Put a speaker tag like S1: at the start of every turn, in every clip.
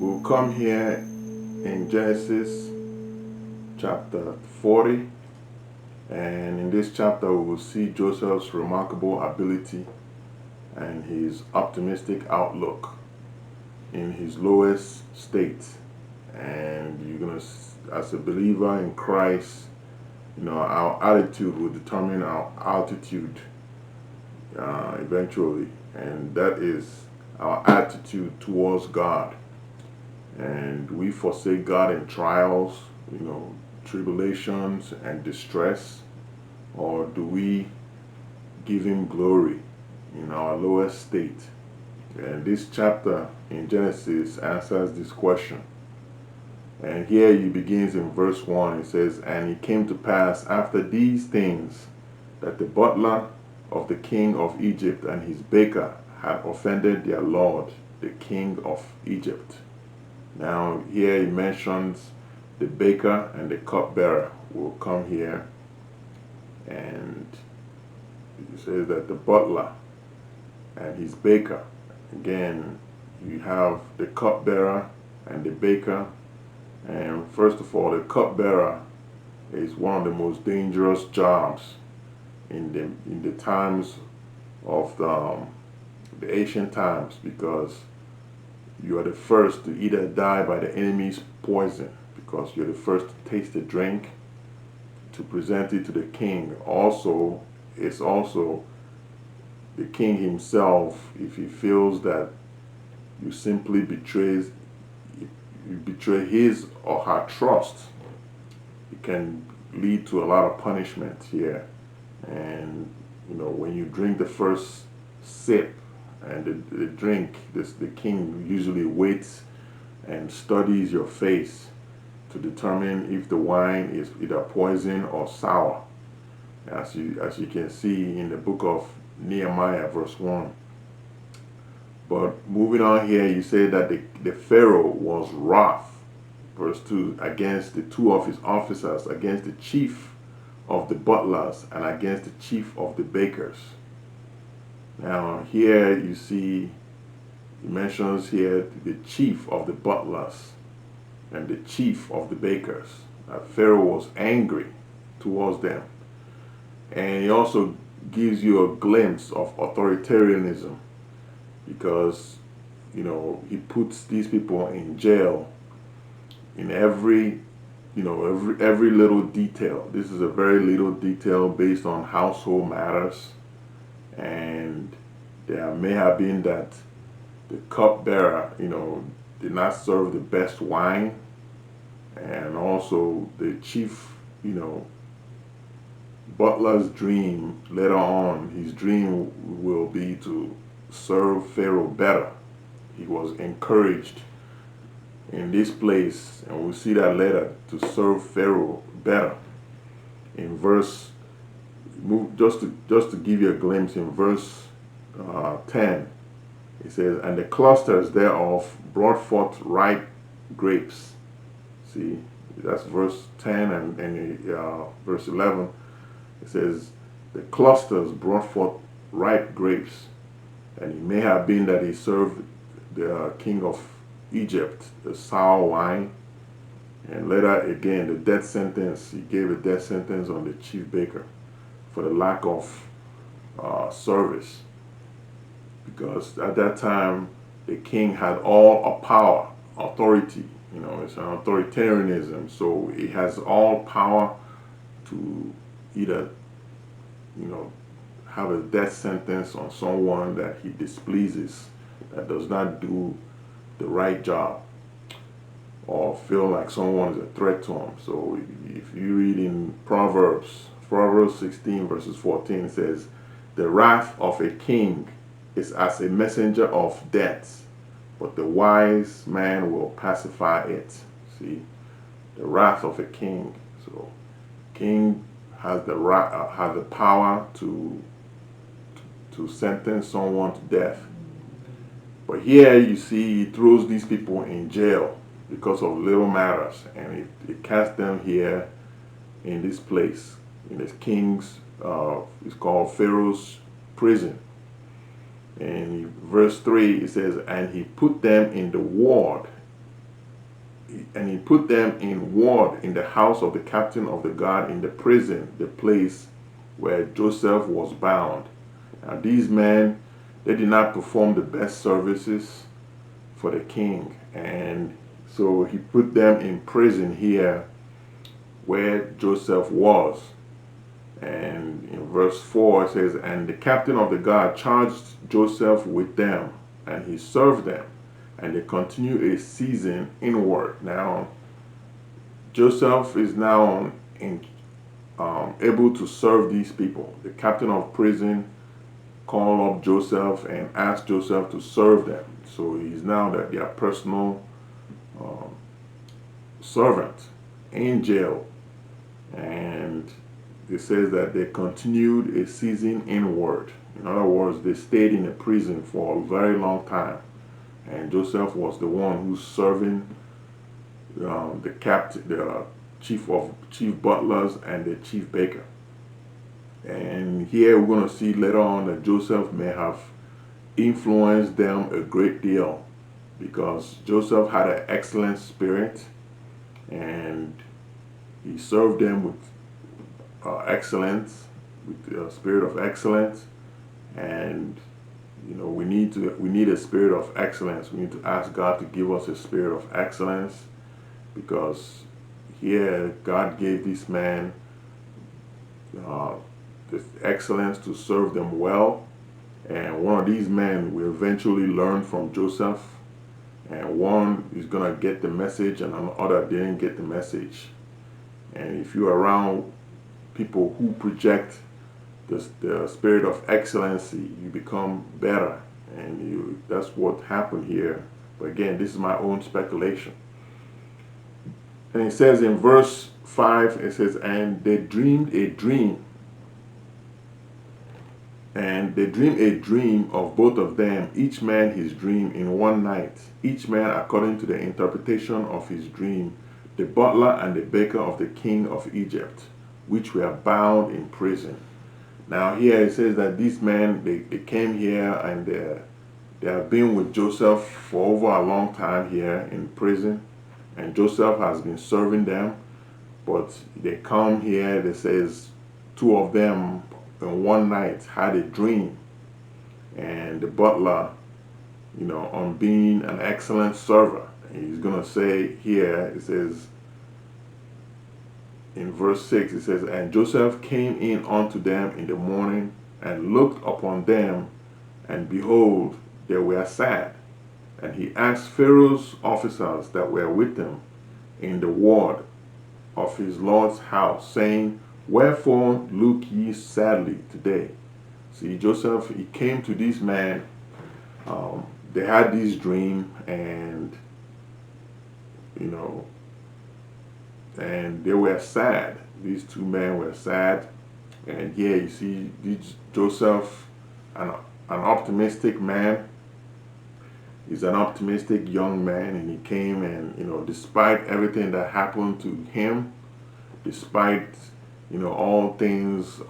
S1: We'll come here in Genesis chapter 40, and in this chapter we will see Joseph's remarkable ability and his optimistic outlook in his lowest state. And you're gonna, as a believer in Christ, our attitude will determine our altitude eventually, and that is our attitude towards God. And we forsake God in trials, tribulations and distress, or do we give Him glory in our lowest state? And this chapter in Genesis answers this question. And here he begins in verse 1. It says, "And it came to pass after these things that the butler of the king of Egypt and his baker had offended their lord, the king of Egypt." Now here he mentions the baker and the cupbearer will come here. And he says that the butler and his baker. Again, you have the cupbearer and the baker. And first of all, the cupbearer is one of the most dangerous jobs in the times of the ancient times, because you are the first to either die by the enemy's poison, because you're the first to taste the drink, to present it to the king. Also, it's also the king himself, if he feels that you simply you betray his or her trust, it can lead to a lot of punishment here. And when you drink the first sip and the drink, the king usually waits and studies your face to determine if the wine is either poison or sour, as you can see in the book of Nehemiah verse 1. But moving on here, you say that the Pharaoh was wroth, verse 2, against the two of his officers, against the chief of the butlers and against the chief of the bakers. Now here you see, he mentions here the chief of the butlers and the chief of the bakers. Pharaoh was angry towards them. And he also gives you a glimpse of authoritarianism, because he puts these people in jail in every little detail. This is a very little detail based on household matters. And there may have been that the cupbearer did not serve the best wine, and also the chief butler's dream later on, his dream will be to serve Pharaoh better. He was encouraged in this place, and we'll see that later, to serve Pharaoh better. In verse, just to give you a glimpse, in verse 10, it says, "And the clusters thereof brought forth ripe grapes." See, that's verse 10, and verse 11. It says, "The clusters brought forth ripe grapes." And it may have been that he served the king of Egypt the sour wine. And later again, the death sentence, he gave a death sentence on the chief baker for the lack of service. Because at that time, the king had all power, authority. It's an authoritarianism. So he has all power to either, have a death sentence on someone that he displeases, that does not do the right job, or feel like someone is a threat to him. So if you read in Proverbs 16 verses 14, it says, "The wrath of a king is as a messenger of death, but the wise man will pacify it." See, the wrath of a king. So king has the power to sentence someone to death. But here you see he throws these people in jail because of little matters, and he casts them here in this place, in this king's, it's called Pharaoh's prison. And verse 3, it says, "And he put them in the ward and he put them in ward in the house of the captain of the guard in the prison, the place where Joseph was bound. Now these men, they did not perform the best services for the king, and so he put them in prison here where Joseph was. And in verse 4 it says, and the captain of the guard charged Joseph with them, and he served them, and they continue a season inward. Now Joseph is now able to serve these people. The captain of prison called up Joseph and asked Joseph to serve them. So he's now their personal servant in jail. And it says that they continued a season inward. In other words, they stayed in a prison for a very long time. And Joseph was the one who's serving the captain, the chief butlers, and the chief baker. And here we're going to see later on that Joseph may have influenced them a great deal, because Joseph had an excellent spirit and he served them with excellence, with the spirit of excellence. And we need a spirit of excellence. We need to ask God to give us a spirit of excellence, because here God gave this man this excellence to serve them well. And one of these men will eventually learn from Joseph, and one is going to get the message and another didn't get the message. And if you're around people who project the spirit of excellency, you become better. And that's what happened here. But again, this is my own speculation. And it says in verse 5, it says, and they dreamed a dream. And they dreamed a dream of both of them, each man his dream in one night, each man according to the interpretation of his dream, the butler and the baker of the king of Egypt, which were bound in prison. Now here it says that these men, they came here and they have been with Joseph for over a long time here in prison. And Joseph has been serving them. But they come here, they says two of them in one night had a dream. And the butler, on being an excellent server, he's going to say here, it says, in verse 6, it says, and Joseph came in unto them in the morning and looked upon them, and behold, they were sad. And he asked Pharaoh's officers that were with him in the ward of his Lord's house, saying, wherefore look ye sadly today? See, Joseph, he came to this man. They had this dream, and and they were sad. These two men were sad. And here you see Joseph, an optimistic man. He's an optimistic young man, and he came, and despite everything that happened to him, despite all things,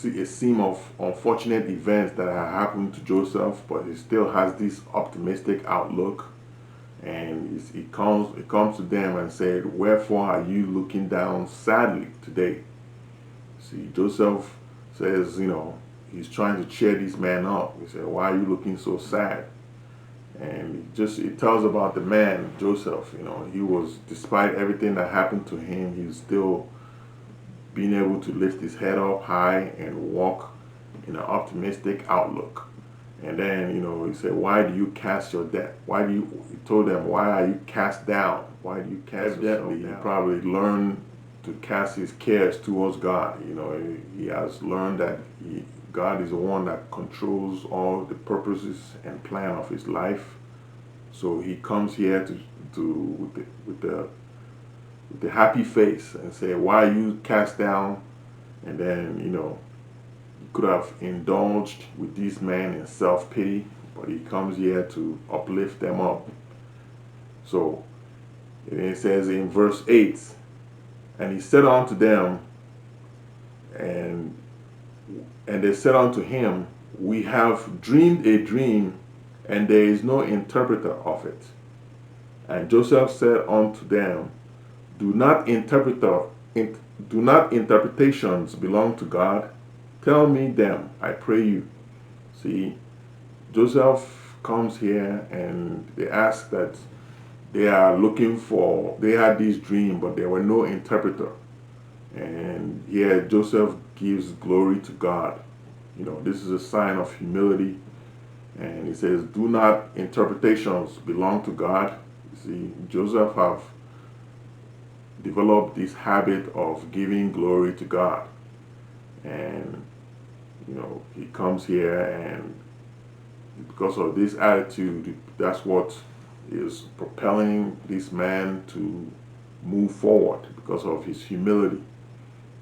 S1: a seam of unfortunate events that have happened to Joseph, but he still has this optimistic outlook. And it comes to them and said, wherefore are you looking down sadly today? See, Joseph says, he's trying to cheer these men up. He said, why are you looking so sad? And it tells about the man, Joseph. He was, despite everything that happened to him, he was still being able to lift his head up high and walk in an optimistic outlook. And then, he said, why do you cast your debt? He told them, why are you cast down? Why do you cast gently? He probably learned to cast his cares towards God. He has learned that God is the one that controls all the purposes and plan of his life. So he comes here with the happy face and say, why are you cast down? And then, he could have indulged with these men in self-pity, but he comes here to uplift them up. So it says in verse 8, and he said unto them, and they said unto him, we have dreamed a dream, and there is no interpreter of it. And Joseph said unto them, Do not do not interpretations belong to God? Tell me them, I pray you. See, Joseph comes here and they ask that they are looking for, they had this dream, but there were no interpreter. And here Joseph gives glory to God. You know, this is a sign of humility. And he says, do not interpretations belong to God? You see, Joseph have developed this habit of giving glory to God. And, you know, he comes here and because of this attitude, that's what is propelling this man to move forward because of his humility.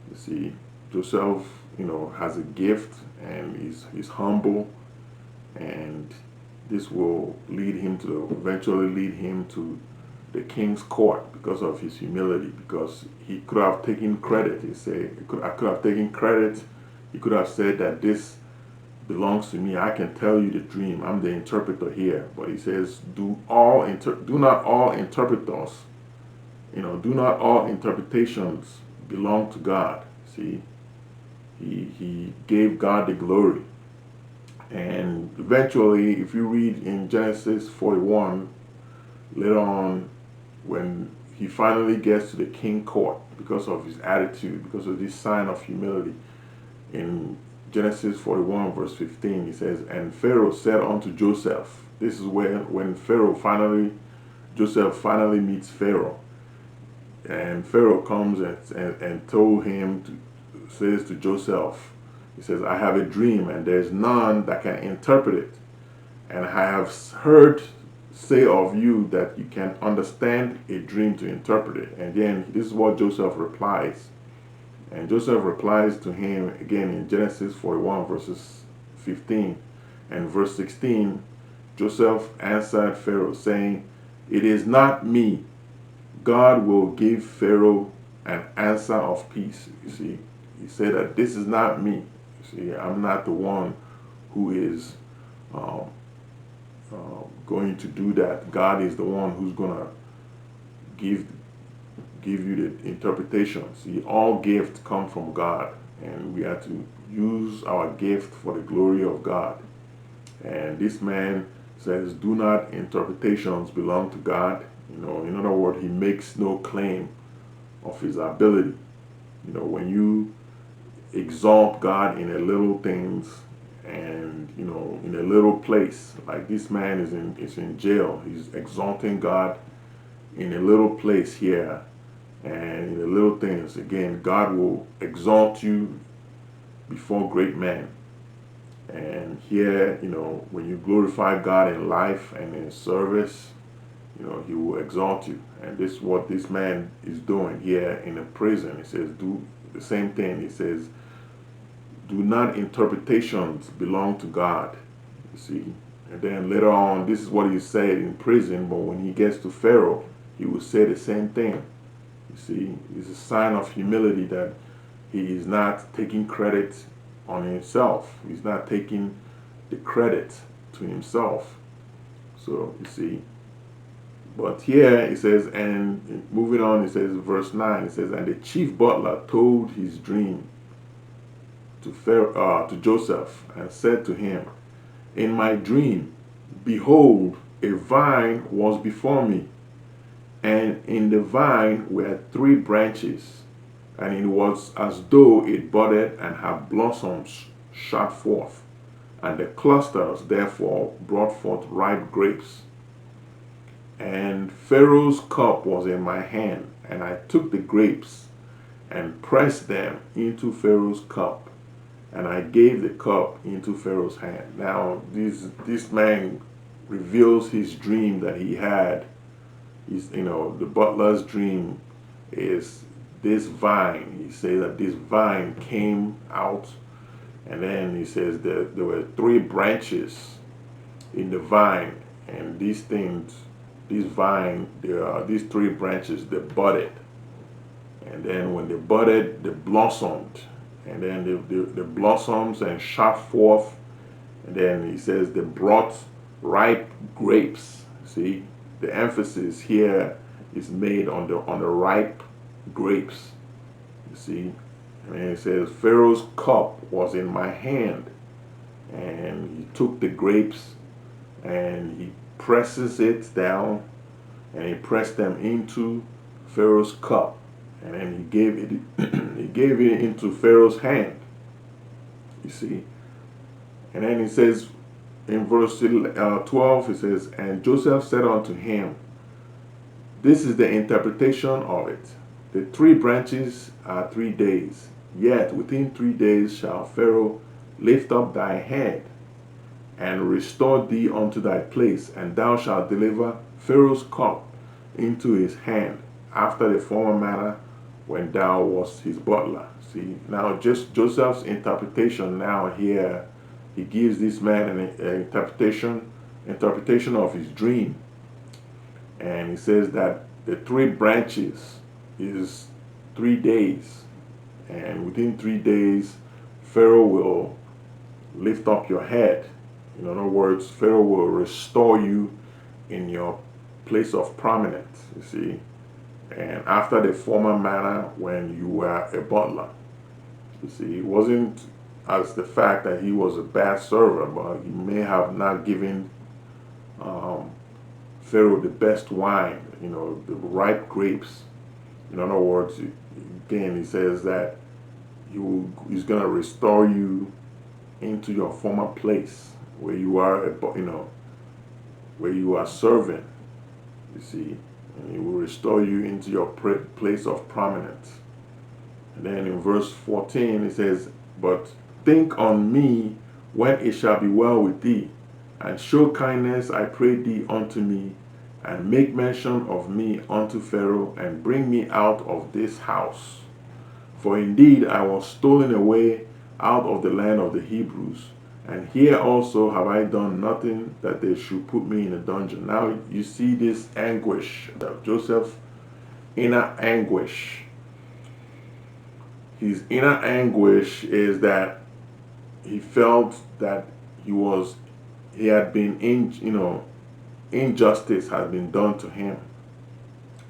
S1: You see, Joseph, you know, has a gift and he's humble, and this will lead him to eventually lead him to the king's court because of his humility. Because he could have taken credit. He said, I could have taken credit. He could have said that this belongs to me. I can tell you the dream. I'm the interpreter here. But he says, do not all interpreters, you know, do not all interpretations belong to God. See, he gave God the glory. And eventually, if you read in Genesis 41, later on, when he finally gets to the king court because of his attitude, because of this sign of humility, in Genesis 41 verse 15, he says, and Pharaoh said unto Joseph, this is when Joseph finally meets Pharaoh. And Pharaoh comes and told him, says to Joseph, he says, I have a dream and there's none that can interpret it. And I have heard say of you that you can understand a dream to interpret it. And then this is what Joseph replies. And Joseph replies to him again in Genesis 41 verses 15 and verse 16. Joseph answered Pharaoh saying, it is not me. God will give Pharaoh an answer of peace. You see, he said that this is not me. You see, I'm not the one who is going to do that. God is the one who's going to give you the interpretation. See, all gifts come from God, and we have to use our gift for the glory of God. And this man says, do not interpretations belong to God. You know, in other words, he makes no claim of his ability. You know, when you exalt God in a little things and, you know, in a little place, like this man is in jail, he's exalting God in a little place here and in the little things. Again, God will exalt you before great men. And here, you know, when you glorify God in life and in service, you know, he will exalt you. And this is what this man is doing here in a prison. He says, do the same thing. He says, do not interpretations belong to God. You see? And then later on, this is what he said in prison, but when he gets to Pharaoh, he will say the same thing. You see, it's a sign of humility that he is not taking credit on himself. He's not taking the credit to himself. So, you see, but here it says, and moving on, it says, verse 9, it says, and the chief butler told his dream to Joseph and said to him, in my dream, behold, a vine was before me, and in the vine were 3 branches, and it was as though it budded and had blossoms shot forth, and the clusters therefore brought forth ripe grapes. And Pharaoh's cup was in my hand, and I took the grapes and pressed them into Pharaoh's cup, and I gave the cup into Pharaoh's hand. Now, this man reveals his dream that he had. He's, you know, the butler's dream is this vine. He says that this vine came out, and then he says that there were 3 branches in the vine, and these things, this vine, there are these 3 branches that budded, and then when they budded, they blossomed, and then the blossoms and shot forth And then he says they brought ripe grapes. See, the emphasis here is made on the ripe grapes. You see, and then it says Pharaoh's cup was in my hand, and he took the grapes and he presses it down, and he pressed them into Pharaoh's cup, and then he gave it he gave it into Pharaoh's hand. You see, and then he says in verse 12, it says, and Joseph said unto him, this is the interpretation of it. The 3 branches are 3 days, yet within 3 days shall Pharaoh lift up thy head and restore thee unto thy place, and thou shalt deliver Pharaoh's cup into his hand, after the former manner when thou wast his butler. See, now just Joseph's interpretation now here, he gives this man an interpretation of his dream. And he says that the 3 branches is 3 days. And within 3 days, Pharaoh will lift up your head. In other words, Pharaoh will restore you in your place of prominence, you see. And after the former manner when you were a butler. You see, it wasn't as the fact that he was a bad server, but he may have not given Pharaoh the best wine, the ripe grapes. In other words, again, he says that he's going to restore you into your former place where you are, where you are serving, you see, and he will restore you into your place of prominence. And then in verse 14, it says, but think on me when it shall be well with thee, and show kindness, I pray thee, unto me, and make mention of me unto Pharaoh, and bring me out of this house. For indeed I was stolen away out of the land of the Hebrews, and here also have I done nothing that they should put me in a dungeon. Now you see this anguish, Joseph's inner anguish. His inner anguish is that he felt that he had been injustice had been done to him,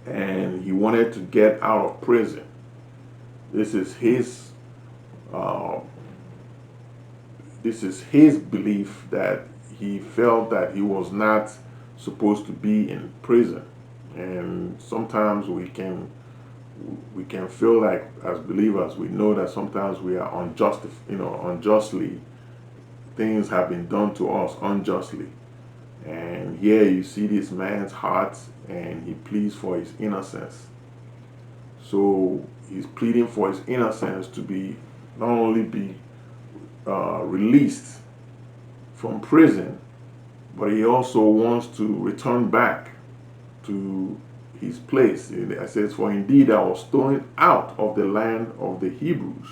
S1: and he wanted to get out of prison. This is his belief, that he felt that he was not supposed to be in prison. And sometimes we can feel like, as believers, we know that sometimes we are unjustly, things have been done to us unjustly. And here you see this man's heart, and he pleads for his innocence. So he's pleading for his innocence to be not only be released from prison, but he also wants to return back to his place. It says, for indeed I was stolen out of the land of the Hebrews.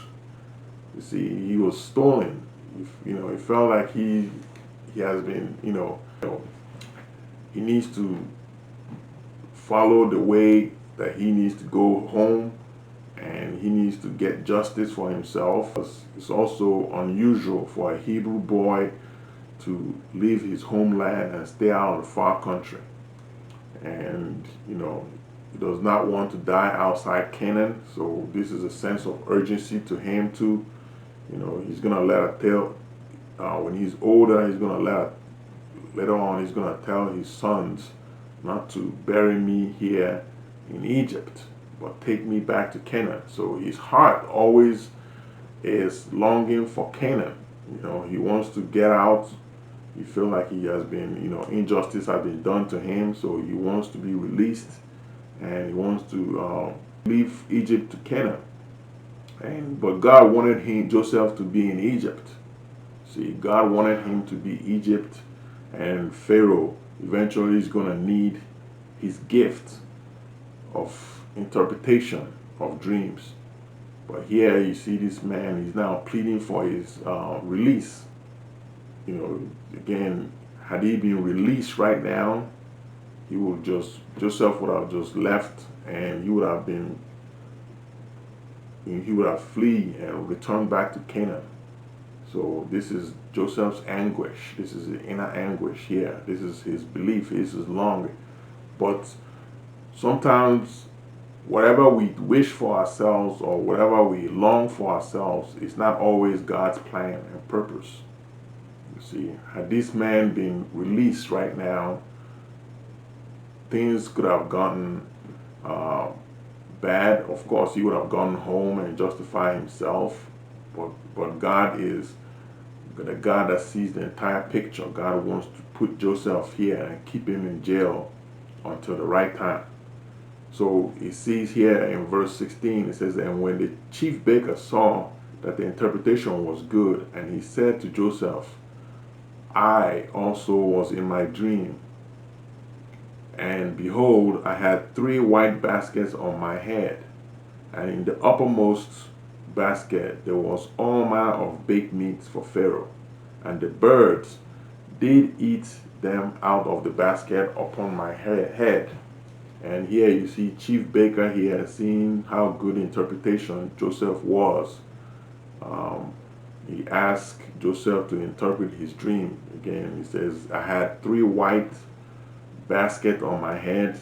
S1: You see, he was stolen. He felt like he has been, he needs to follow the way that he needs to go home, and he needs to get justice for himself. It's also unusual for a Hebrew boy to leave his homeland and stay out in the far country. And, he does not want to die outside Canaan. So this is a sense of urgency to him too. He's going to when he's older, later on, he's going to tell his sons not to bury me here in Egypt, but take me back to Canaan. So his heart always is longing for Canaan. He wants to get out. He feels like he has been, injustice has been done to him. So he wants to be released, and he wants to leave Egypt to Canaan. But God wanted Joseph to be in Egypt. See, God wanted him to be Egypt, and Pharaoh eventually is going to need his gift of interpretation of dreams. But here you see this man, he's now pleading for his release. Again, had he been released right now, Joseph would have just left, and he would have flee and returned back to Canaan. So this is Joseph's anguish. This is the inner anguish here. This is his belief. This is longing. But sometimes whatever we wish for ourselves or whatever we long for ourselves is not always God's plan and purpose. You see, had this man been released right now, things could have gotten uh, bad. Of course, he would have gone home and justified himself. But God is the God that sees the entire picture. God wants to put Joseph here and keep him in jail until the right time. So it says here in verse 16, it says, and when the chief baker saw that the interpretation was good, and he said to Joseph, I also was in my dream, and behold, I had 3 white baskets on my head, and in the uppermost basket there was all manner of baked meats for Pharaoh, and the birds did eat them out of the basket upon my head. And here you see Chief Baker here seeing how good interpretation Joseph was. He asked Joseph to interpret his dream. Again, he says, I had 3 white baskets on my head.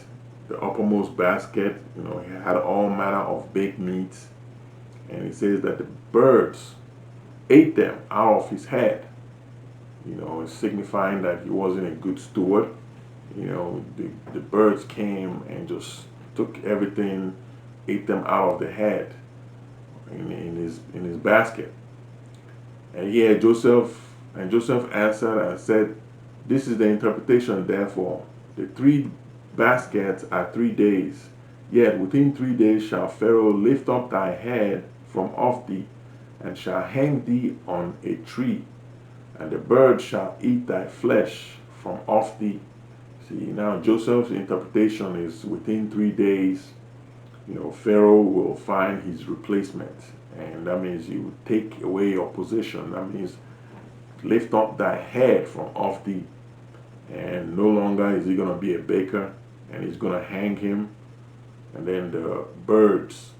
S1: The uppermost basket, he had all manner of baked meats. And he says that the birds ate them out of his head. Signifying that he wasn't a good steward. The birds came and just took everything, ate them out of the head in his basket. And here Joseph answered and said, this is the interpretation, therefore. The 3 baskets are 3 days. Yet within 3 days shall Pharaoh lift up thy head from off thee, and shall hang thee on a tree, and the birds shall eat thy flesh from off thee. See, now Joseph's interpretation is within 3 days, Pharaoh will find his replacement. And that means he will take away your position. That means lift up thy head from off thee. And no longer is he going to be a baker, and he's going to hang him. And then the birds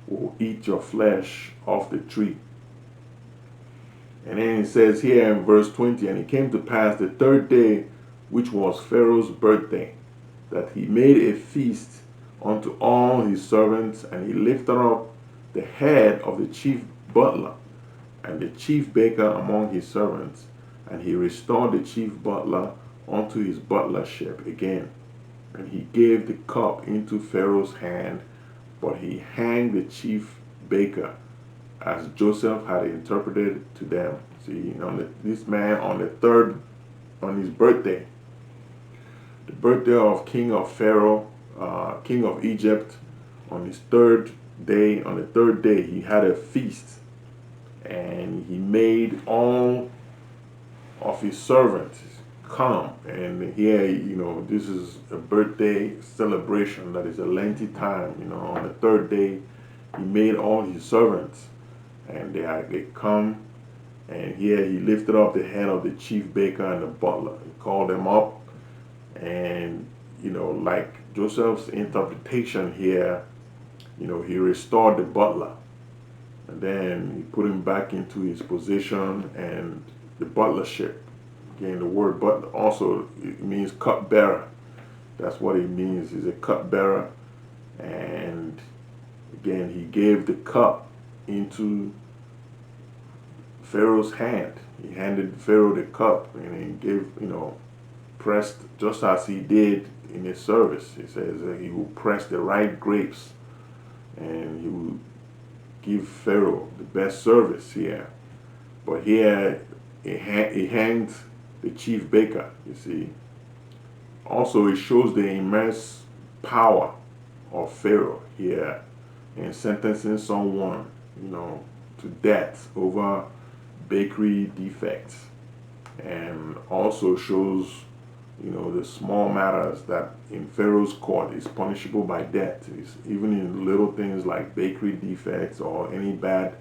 S1: will eat your flesh off the tree. And then it says here in verse 20, and it came to pass the 3rd day, which was Pharaoh's birthday, that he made a feast unto all his servants, and he lifted up the head of the chief butler and the chief baker among his servants, and he restored the chief butler unto his butlership again. And he gave the cup into Pharaoh's hand, but he hanged the chief baker, as Joseph had interpreted to them. See, this man on his birthday, the birthday of King of Pharaoh, King of Egypt, on his 3rd day, on the 3rd day, he had a feast, and he made all of his servants come. And here, this is a birthday celebration that is a lengthy time. On the 3rd day, he made all his servants, and they come. And here he lifted up the head of the chief baker and the butler. He called them up, and like Joseph's interpretation here, he restored the butler, and then he put him back into his position and the butlership. Again, the word butler also, it means cupbearer. That's what it means. He's a cupbearer. And again, he gave the cup into Pharaoh's hand. He handed Pharaoh the cup, and he gave, pressed just as he did in his service. He says that he will press the right grapes, and he will give Pharaoh the best service here. But here he hanged the chief baker, you see. Also, it shows the immense power of Pharaoh here in sentencing someone, to death over bakery defects, and also shows, the small matters that in Pharaoh's court is punishable by death. It's even in little things like bakery defects or any bad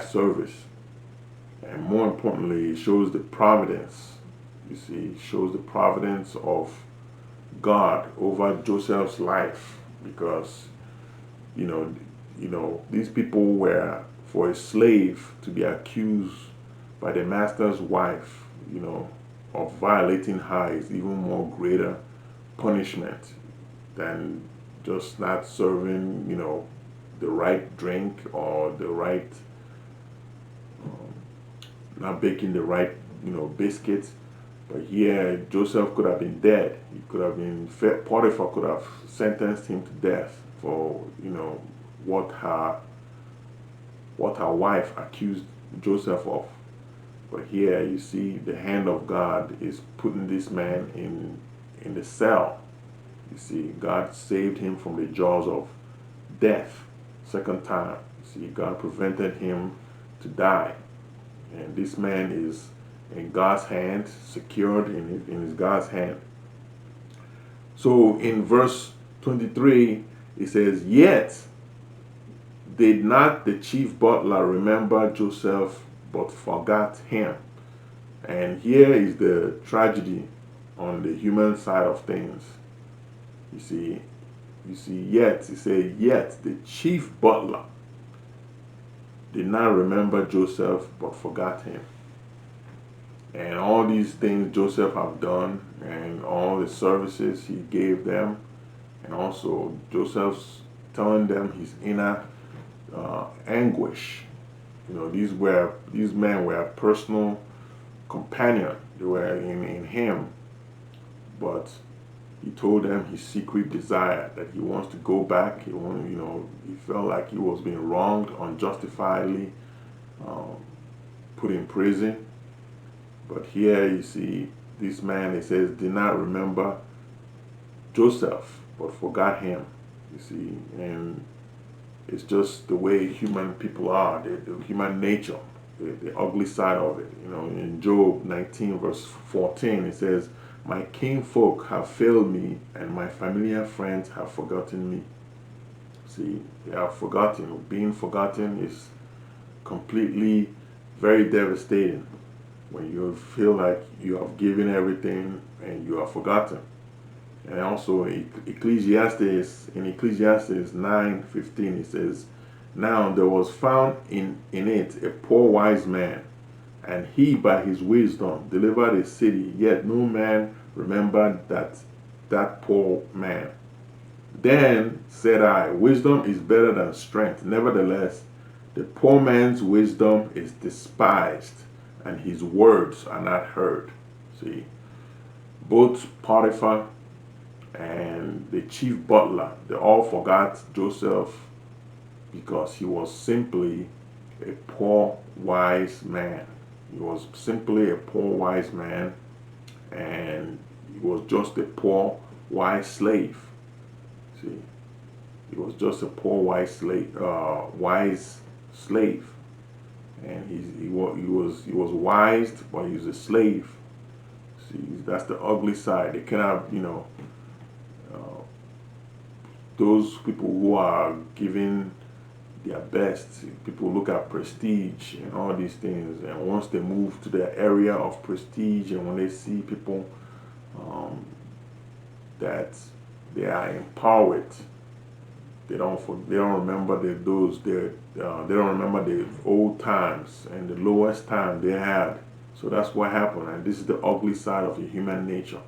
S1: service. And more importantly, it shows the providence. You see, it shows the providence of God over Joseph's life, because these people were for a slave to be accused by the master's wife, of violating her is even more greater punishment than just not serving, the right drink or the right, not baking the right, biscuits. But here, Joseph could have been dead. He could have been, Potiphar could have sentenced him to death for, what her wife accused Joseph of. But here you see the hand of God is putting this man in the cell. You see, God saved him from the jaws of death second time. You see, God prevented him to die. And this man is in God's hand, secured in his God's hand. So in verse 23, it says, "Yet did not the chief butler remember Joseph, but forgot him." And here is the tragedy on the human side of things. You see, yet, he said, "Yet the chief butler did not remember Joseph, but forgot him." And all these things Joseph have done, and all the services he gave them, and also Joseph's telling them his inner anguish. These men were personal companion. They were in him, but he told them his secret desire, that he wants to go back. He felt like he was being wronged, unjustifiably put in prison. But here you see this man, it says, did not remember Joseph, but forgot him. You see, and it's just the way human people are, the human nature, the ugly side of it. In Job 19 verse 14, it says, "My kinfolk have failed me, and my familiar friends have forgotten me." See, they are forgotten. Being forgotten is completely very devastating when you feel like you have given everything and you are forgotten. And also in Ecclesiastes 9:15, it says, "Now there was found in it a poor wise man, and he by his wisdom delivered a city, yet no man remembered that poor man. Then said I, wisdom is better than strength. Nevertheless, the poor man's wisdom is despised, and his words are not heard." See, both Potiphar and the chief butler, they all forgot Joseph because he was simply a poor wise man. He was simply a poor wise man, and he was just a poor wise slave. See, he was just a poor wise slave, and he was wise, but he was a slave. See, that's the ugly side. They cannot, those people who are giving their best, people look at prestige and all these things, and once they move to the area of prestige, and when they see people that they are empowered, they don't remember they don't remember the old times and the lowest time they had. So that's what happened, and this is the ugly side of the human nature.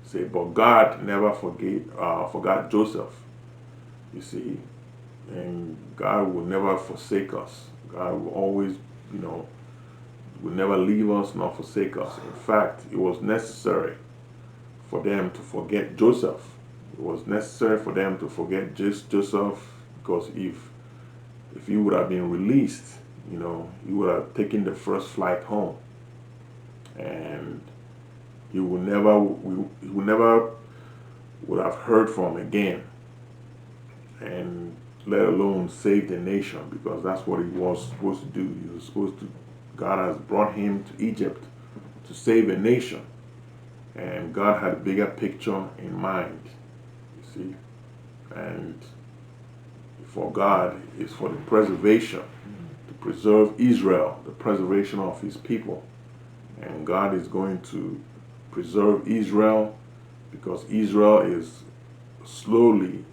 S1: Say, but God never forgot Joseph. You see, and God will never forsake us. God will always, will never leave us nor forsake us. In fact, it was necessary for them to forget Joseph. It was necessary for them to forget Joseph, because if he would have been released, he would have taken the first flight home, and he would never would have heard from again, and let alone save the nation, because that's what he was supposed to do. He was supposed to. God has brought him to Egypt to save a nation, and God had a bigger picture in mind. You see, and for God is for the preservation, to preserve Israel, the preservation of his people. And God is going to preserve Israel, because Israel is slowly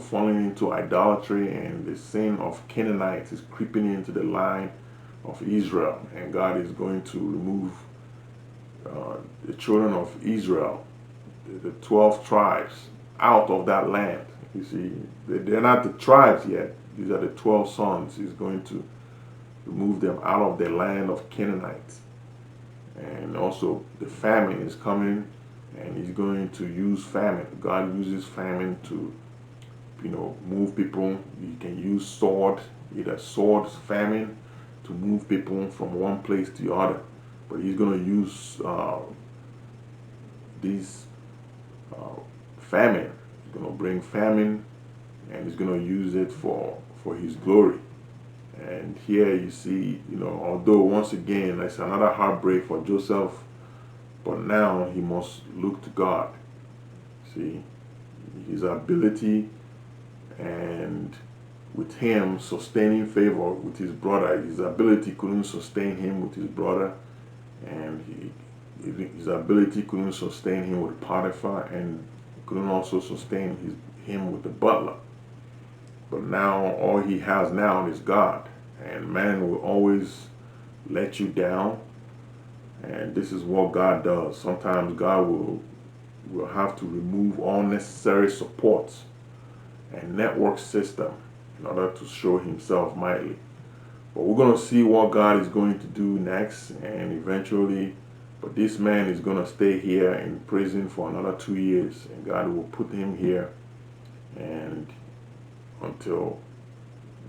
S1: falling into idolatry, and the sin of Canaanites is creeping into the line of Israel, and God is going to remove the children of Israel, the 12 tribes, out of that land. You see, they're not the tribes yet. These are the 12 sons. He's going to remove them out of the land of Canaanites. And also the famine is coming, and he's going to use famine. God uses famine to, move people. He can use sword, either sword, famine, to move people from one place to the other. But he's going to use these famine. He's going to bring famine, and he's going to use it for his glory. And here you see, although once again it's another heartbreak for Joseph, but now he must look to God. See, his ability, and with him sustaining favor with his brother, his ability couldn't sustain him with his brother, and his ability couldn't sustain him with Potiphar, and couldn't also sustain him with the butler. But now all he has now is God, and man will always let you down. And this is what God does. Sometimes God will have to remove all necessary supports and network system in order to show himself mightily. But we're going to see what God is going to do next, and eventually, but this man is going to stay here in prison for another 2 years, and God will put him here, and until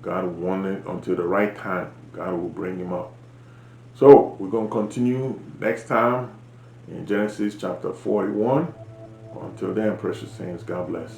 S1: God wanted, until the right time, God will bring him up. So we're going to continue next time in Genesis chapter 41. Until then, precious saints, God bless.